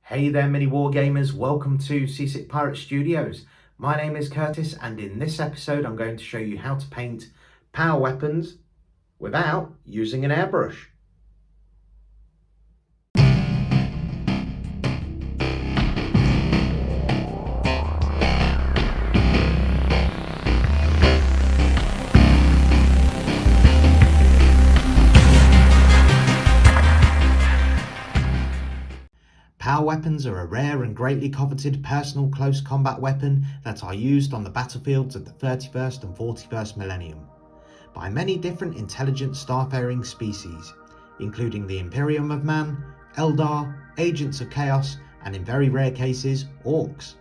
Hey there mini wargamers, welcome to Seasick Pirate Studios. My name is Kurtis and in this episode I'm going to show you how to paint power weapons without using an airbrush. Power weapons are a rare and greatly coveted personal close combat weapon that are used on the battlefields of the 31st and 41st millennium by many different intelligent starfaring species, including the Imperium of Man, Eldar, Agents of Chaos, and in very rare cases, Orcs.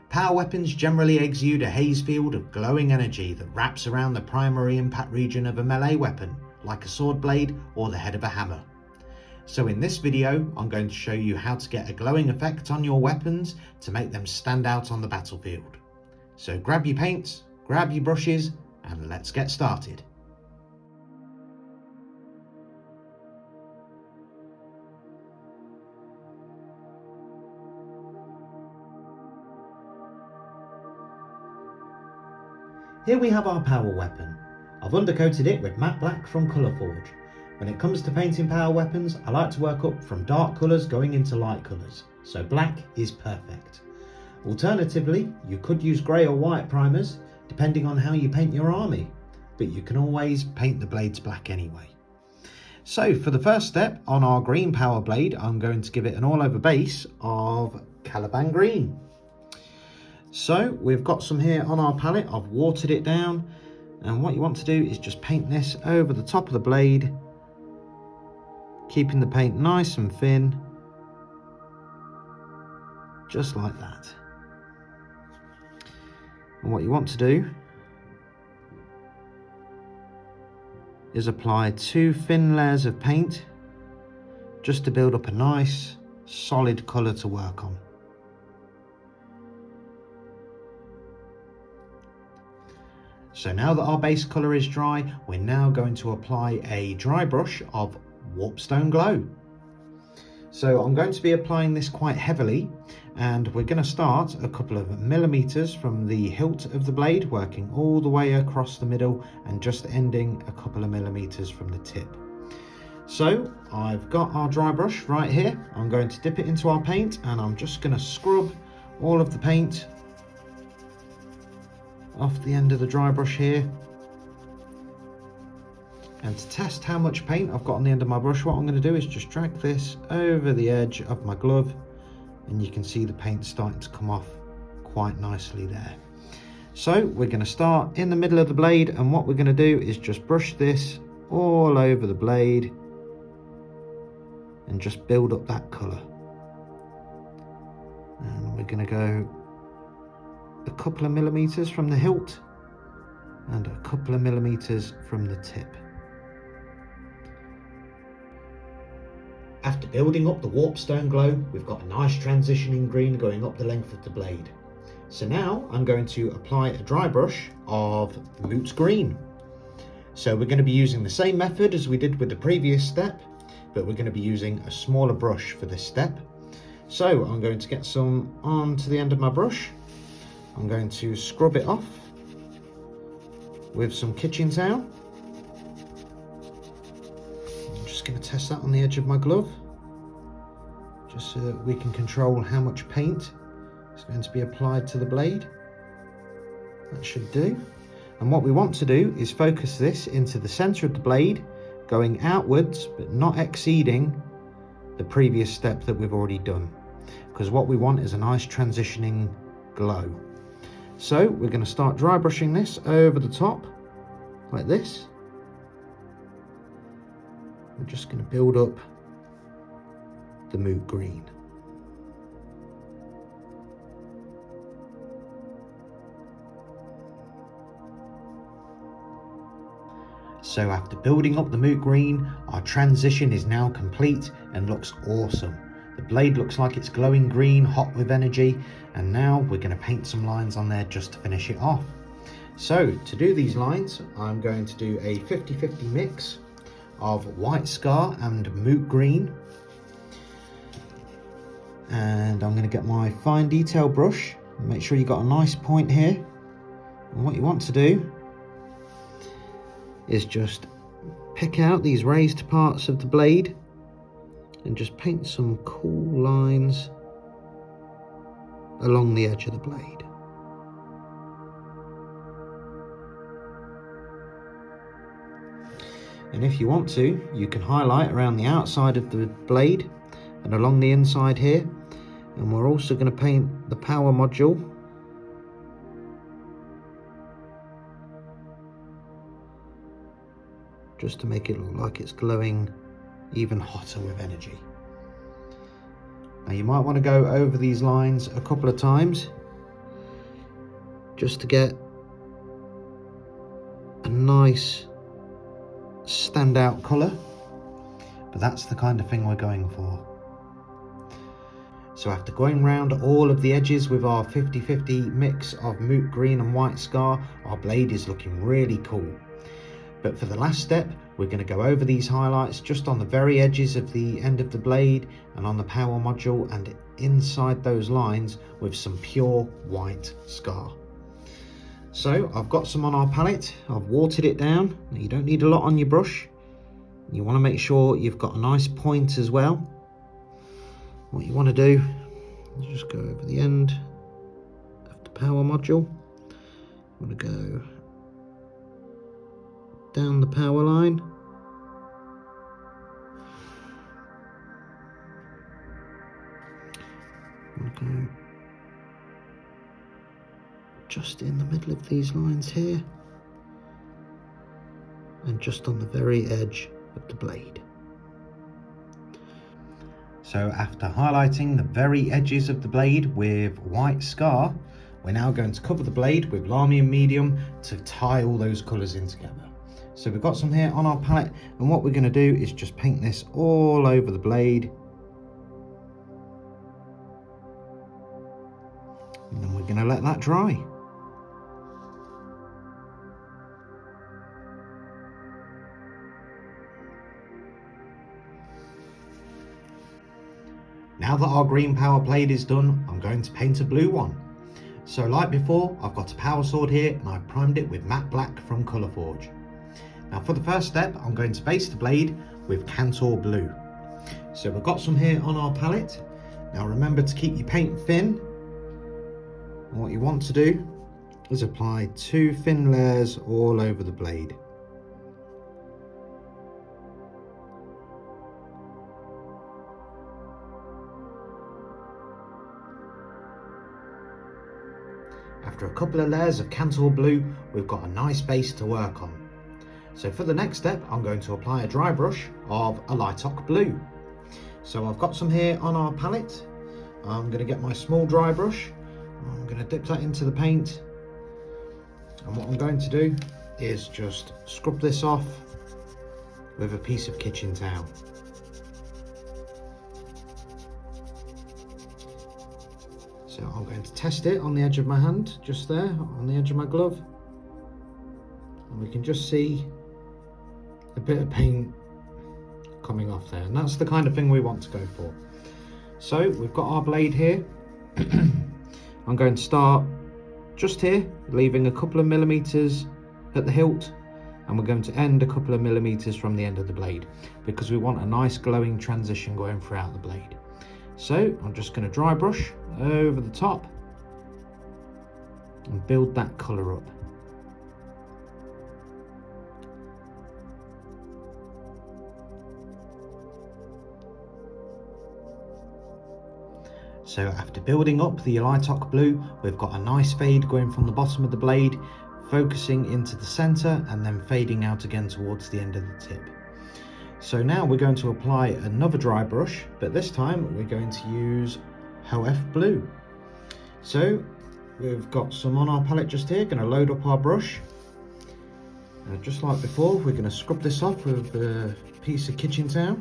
Power weapons generally exude a haze field of glowing energy that wraps around the primary impact region of a melee weapon, like a sword blade or the head of a hammer. So in this video, I'm going to show you how to get a glowing effect on your weapons to make them stand out on the battlefield. So grab your paints, grab your brushes, and let's get started. Here we have our power weapon. I've undercoated it with matte black from Colourforge. When it comes to painting power weapons, I like to work up from dark colours going into light colours, so black is perfect. Alternatively, you could use grey or white primers, depending on how you paint your army, but you can always paint the blades black anyway. So for the first step on our green power blade, I'm going to give it an all over base of Caliban green. So we've got some here on our palette, I've watered it down, and what you want to do is just paint this over the top of the blade, keeping the paint nice and thin, just like that. And what you want to do is apply 2 thin layers of paint just to build up a nice solid colour to work on. So now that our base colour is dry, we're now going to apply a dry brush of Warpstone Glow. So I'm going to be applying this quite heavily, and we're going to start a couple of millimeters from the hilt of the blade, working all the way across the middle and just ending a couple of millimeters from the tip. So I've got our dry brush right here. I'm going to dip it into our paint and I'm just going to scrub all of the paint off the end of the dry brush here. And to test how much paint I've got on the end of my brush, what I'm going to do is just drag this over the edge of my glove, and you can see the paint starting to come off quite nicely there. So we're going to start in the middle of the blade, and what we're going to do is just brush this all over the blade and just build up that colour. And we're going to go a couple of millimeters from the hilt and a couple of millimeters from the tip. After building up the Warpstone Glow, we've got a nice transitioning green going up the length of the blade. So now I'm going to apply a dry brush of Moot Green. So we're going to be using the same method as we did with the previous step, but we're going to be using a smaller brush for this step. So I'm going to get some onto the end of my brush. I'm going to scrub it off with some kitchen towel. Going to test that on the edge of my glove, just so that we can control how much paint is going to be applied to the blade. That should do. And what we want to do is focus this into the center of the blade, going outwards but not exceeding the previous step that we've already done, because what we want is a nice transitioning glow. So we're going to start dry brushing this over the top like this. We're just going to build up the Moot Green. So after building up the Moot Green, our transition is now complete and looks awesome. The blade looks like it's glowing green, hot with energy, and now we're going to paint some lines on there just to finish it off. So to do these lines, I'm going to do a 50-50 mix of White Scar and Moot Green. And I'm going to get my fine detail brush and make sure you got a nice point here. And what you want to do is just pick out these raised parts of the blade and just paint some cool lines along the edge of the blade. And if you want to, you can highlight around the outside of the blade and along the inside here. And we're also going to paint the power module just to make it look like it's glowing even hotter with energy. Now you might want to go over these lines a couple of times just to get a nice standout colour, but that's the kind of thing we're going for. So after going round all of the edges with our 50-50 mix of moot green and white scar, our blade is looking really cool. But for the last step, we're going to go over these highlights just on the very edges of the end of the blade and on the power module and inside those lines with some pure white scar. So I've got some on our palette, I've watered it down. Now you don't need a lot on your brush. You want to make sure you've got a nice point as well. What you want to do is just go over the end of the power module. You want to go down the power line. You want to go just in the middle of these lines here and just on the very edge of the blade. So after highlighting the very edges of the blade with white scar, we're now going to cover the blade with Lamy and medium to tie all those colours in together. So we've got some here on our palette, and what we're going to do is just paint this all over the blade. And then we're going to let that dry. Now that our green power blade is done, I'm going to paint a blue one. So like before, I've got a power sword here and I've primed it with matte black from Colourforge. Now for the first step, I'm going to base the blade with Cantor Blue. So we've got some here on our palette. Now remember to keep your paint thin. And what you want to do is apply 2 thin layers all over the blade. After a couple of layers of Cantor Blue, we've got a nice base to work on. So for the next step, I'm going to apply a dry brush of a light oak blue. So I've got some here on our palette. I'm going to get my small dry brush. I'm going to dip that into the paint. And what I'm going to do is just scrub this off with a piece of kitchen towel. So I'm going to test it on the edge of my hand, just there, on the edge of my glove. And we can just see a bit of paint coming off there. And that's the kind of thing we want to go for. So we've got our blade here. I'm going to start just here, leaving a couple of millimeters at the hilt. And we're going to end a couple of millimeters from the end of the blade because we want a nice glowing transition going throughout the blade. So I'm just going to dry brush over the top and build that colour up. So after building up the light oak blue, we've got a nice fade going from the bottom of the blade, focusing into the centre and then fading out again towards the end of the tip. So now we're going to apply another dry brush, but this time we're going to use Hoef Blue. So we've got some on our palette just here, going to load up our brush. Just like before, we're going to scrub this off with a piece of kitchen towel.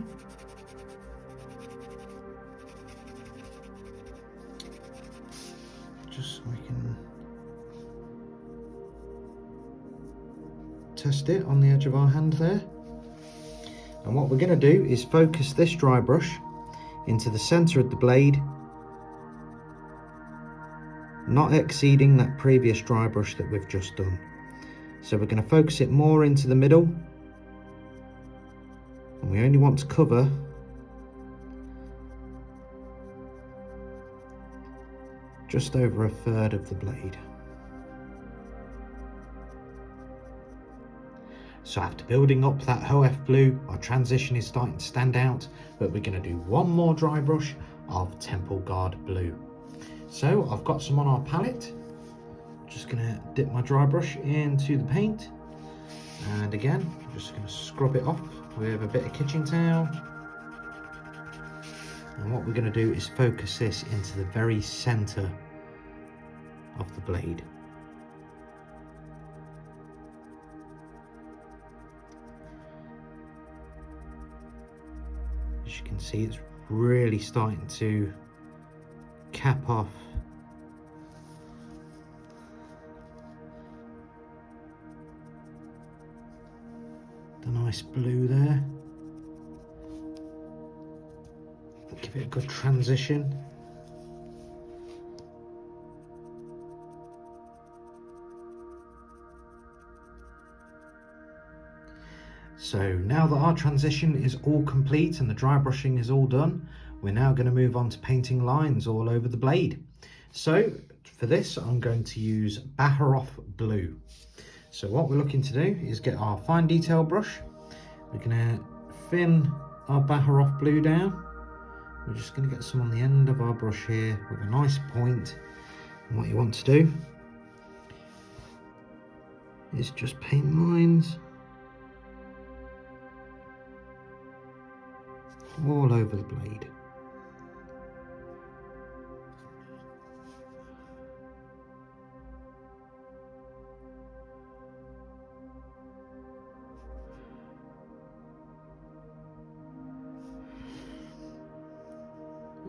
Just so we can test it on the edge of our hand there. And what we're going to do is focus this dry brush into the centre of the blade not exceeding that previous dry brush that we've just done. So we're going to focus it more into the middle, and we only want to cover just over a third of the blade. So after building up that HOF blue, our transition is starting to stand out, but we're going to do one more dry brush of Temple Guard blue. So I've got some on our palette. Just going to dip my dry brush into the paint, and again I'm just going to scrub it off with a bit of kitchen towel. And what we're going to do is focus this into the very center of the blade. As you can see, it's really starting to cap off the nice blue there. Give it a good transition. So now that our transition is all complete and the dry brushing is all done, we're now going to move on to painting lines all over the blade. So for this, I'm going to use Baccarat blue. So what we're looking to do is get our fine detail brush. We're going to thin our Baccarat blue down. We're just going to get some on the end of our brush here with a nice point. And what you want to do is just paint lines all over the blade.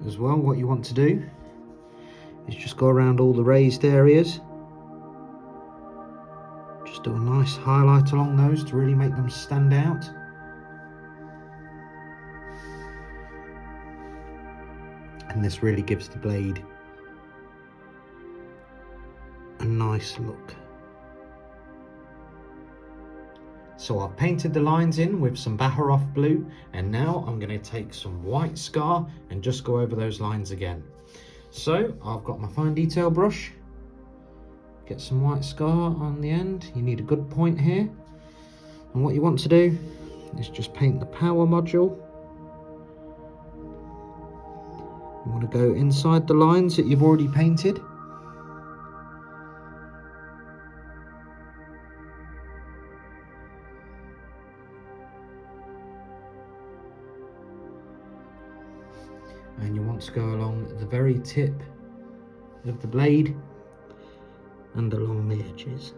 As well, what you want to do is just go around all the raised areas. Just do a nice highlight along those to really make them stand out. And this really gives the blade a nice look. So I've painted the lines in with some Baccarat blue, and now I'm going to take some white scar and just go over those lines again. So I've got my fine detail brush, get some white scar on the end. You need a good point here, and what you want to do is just paint the power module. You want to go inside the lines that you've already painted. And you want to go along the very tip of the blade and along the edges.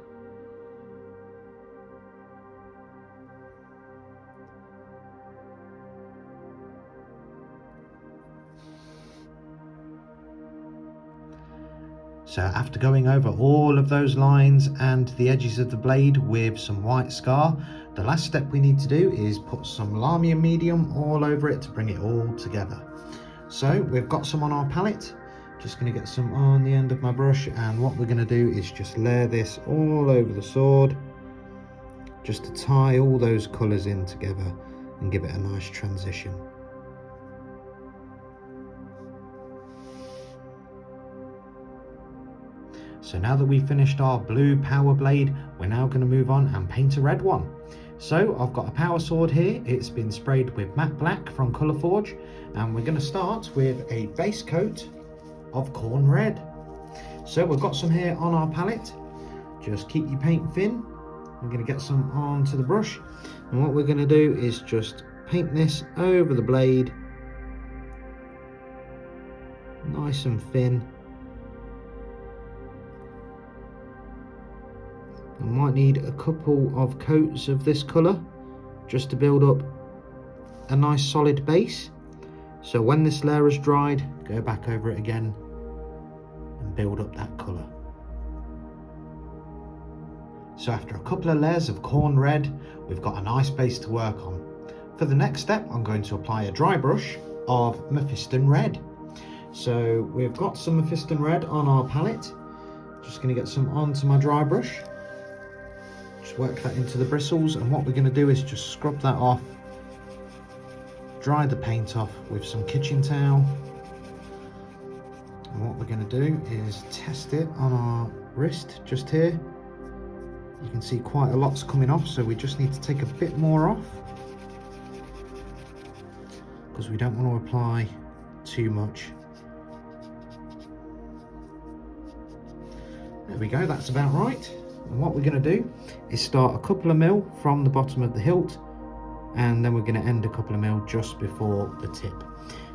So after going over all of those lines and the edges of the blade with some white scar, the last step we need to do is put some Lamium medium all over it to bring it all together. So we've got some on our palette, just going to get some on the end of my brush, and what we're going to do is just layer this all over the sword, just to tie all those colours in together and give it a nice transition. So now that we've finished our blue power blade, we're now going to move on and paint a red one. So I've got a power sword here. It's been sprayed with matte black from Colourforge, and we're going to start with a base coat of corn red. So we've got some here on our palette. Just keep your paint thin. We're going to get some onto the brush, and what we're going to do is just paint this over the blade, nice and thin. I might need a couple of coats of this colour just to build up a nice solid base. So when this layer is dried, go back over it again and build up that colour. So after a couple of layers of corn red, we've got a nice base to work on. For the next step, I'm going to apply a dry brush of Mephiston red. So we've got some Mephiston red on our palette. Just going to get some onto my dry brush. Just work that into the bristles, and what we're going to do is just scrub that off, dry the paint off with some kitchen towel. And what we're going to do is test it on our wrist just here. You can see quite a lot's coming off, so we just need to take a bit more off because we don't want to apply too much. There we go, that's about right. And what we're going to do is start a couple of mil from the bottom of the hilt, and then we're going to end a couple of mil just before the tip.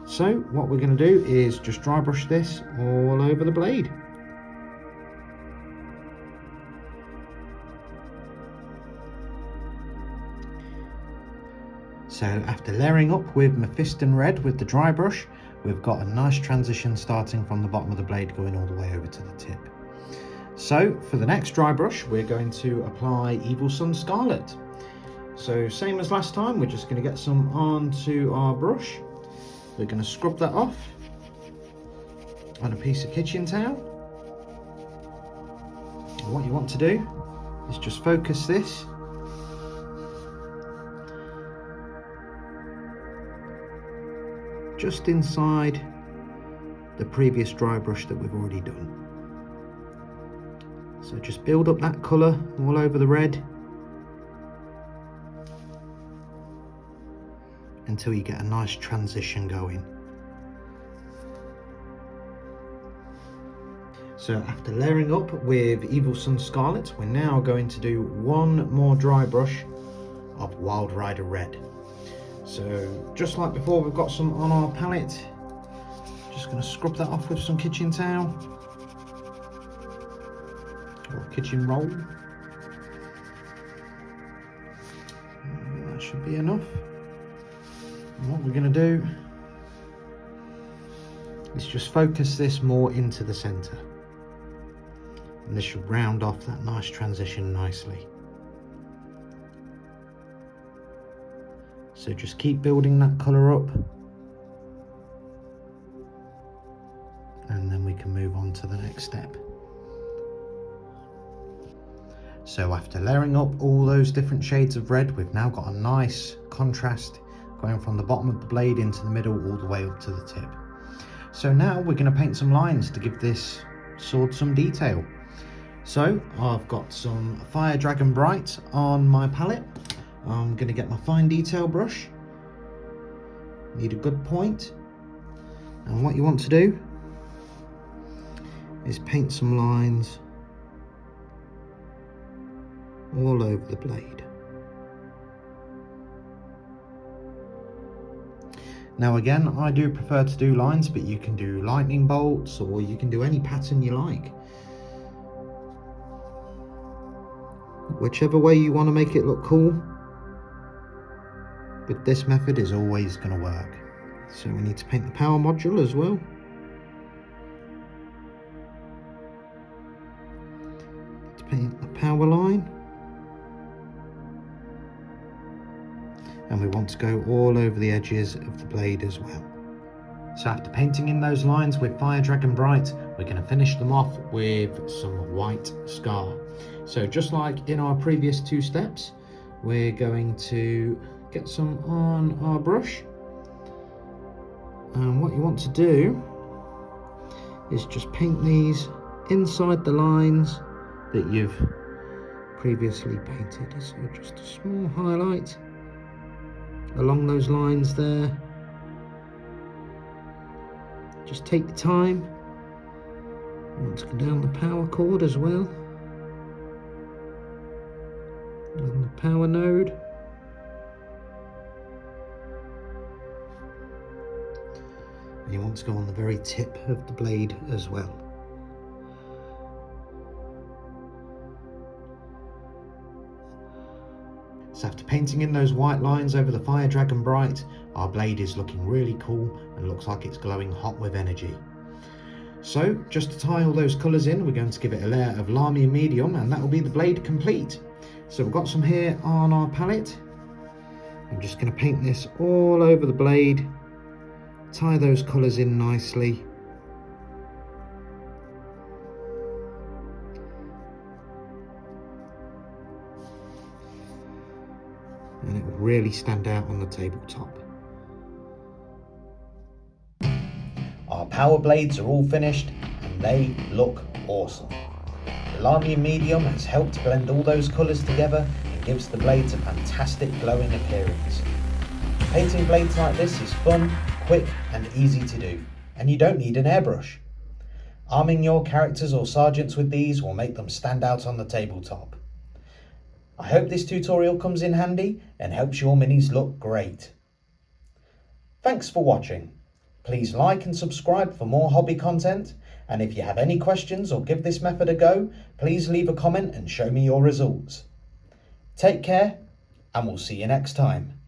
So what we're going to do is just dry brush this all over the blade. So after layering up with Mephiston Red with the dry brush, we've got a nice transition starting from the bottom of the blade going all the way over to the tip. So for the next dry brush, we're going to apply Evil Sun Scarlet. So same as last time, we're just going to get some onto our brush. We're going to scrub that off on a piece of kitchen towel. And what you want to do is just focus this just inside the previous dry brush that we've already done. So just build up that colour all over the red until you get a nice transition going. So after layering up with Evil Sun Scarlet, we're now going to do one more dry brush of Wild Rider Red. So just like before, we've got some on our palette. Just going to scrub that off with some kitchen towel or kitchen roll. That should be enough. And what we're going to do is just focus this more into the center, and this should round off that nice transition nicely. So just keep building that colour up, and then we can move on to the next step. So after layering up all those different shades of red, we've now got a nice contrast going from the bottom of the blade into the middle all the way up to the tip. So now we're going to paint some lines to give this sword some detail. So I've got some Fire Dragon Bright on my palette. I'm going to get my fine detail brush. Need a good point. And what you want to do is paint some lines all over the blade. Now again, I do prefer to do lines, but you can do lightning bolts or you can do any pattern you like. Whichever way you want to make it look cool, but this method is always going to work. So we need to paint the power module as well. To paint the power line. And we want to go all over the edges of the blade as well. So after painting in those lines with Fire Dragon Bright, we're going to finish them off with some white scar. So just like in our previous two steps, we're going to get some on our brush. And what you want to do is just paint these inside the lines that you've previously painted. So just a small highlight along those lines there. Just take your time. You want to go down the power cord as well, on the power node. And you want to go on the very tip of the blade as well. So after painting in those white lines over the Fire Dragon Bright, our blade is looking really cool and looks like it's glowing hot with energy. So just to tie all those colours in, we're going to give it a layer of Lamy Medium, and that will be the blade complete. So we've got some here on our palette. I'm just going to paint this all over the blade, tie those colours in nicely. really stand out on the tabletop. Our power blades are all finished and they look awesome. The lime medium has helped blend all those colours together and gives the blades a fantastic glowing appearance. Painting blades like this is fun, quick and easy to do, and you don't need an airbrush. Arming your characters or sergeants with these will make them stand out on the tabletop. I hope this tutorial comes in handy and helps your minis look great. Thanks for watching. Please like and subscribe for more hobby content, and if you have any questions or give this method a go, please leave a comment and show me your results. Take care, and we'll see you next time.